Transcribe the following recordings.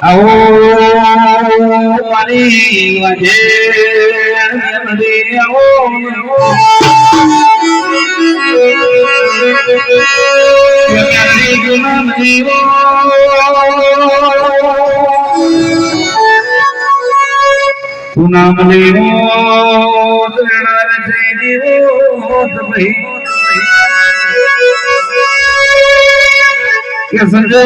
આવો મારી વાજે આવો તું નામ લેવો ત્રણાર જઈ દેવો કે સંજય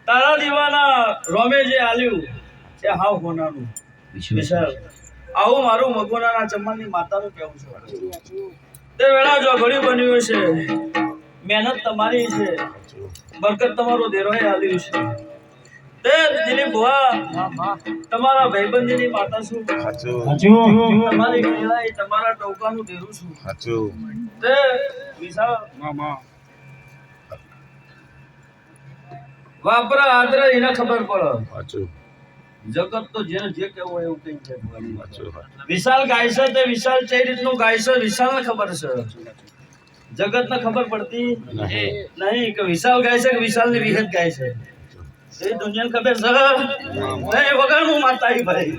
તારા દીવાના રોમે જે આલ્યું તે હાવ હોનાનું વિશાલ આવું મારું મગોનાના ચમ્માની માતાનું કેવું છે તે વેળા જો ઘડી બન્યું છે મહેનત તમારી છે બરકત તમારો દેરોય આલ્યું છે તે દિલીપ ભુવા તમારા ભાઈબંધીની માતા છું તમારી કહેવાય તમારા ટોકાનું દેરું છું તે વિશાલ મામા વાપરા આદરે એને ખબર પડે જગત તો જે કેવું એવું કઈ છે વિશાલ ગાય છે તે વિશાલ કઈ રીતનું ગાય છે વિશાલ ને ખબર છે જગત ને ખબર પડતી નહીં કે વિશાલ ગાય છે કે વિશાલ ની વિહત ગાય છે એ દુનિયાને ખબર છે નહીં વગર હું માતા ભાઈ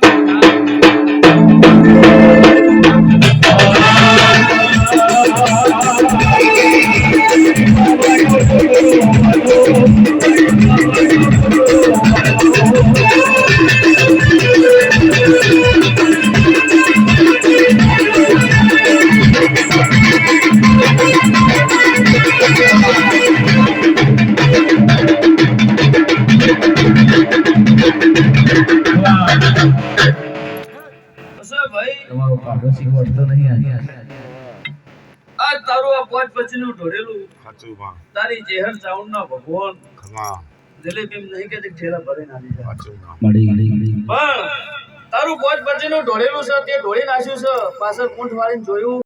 તારી જેહર ચાઉન ના ભગવાન દિલીપ એમ નહીં કે ઠેલા ભરે નાખી પણ તારું પોચ પછી નું ઢોળેલું છે તે ઢોળી નાખ્યું છે પાછળ પૂંઠ વાળીને જોયું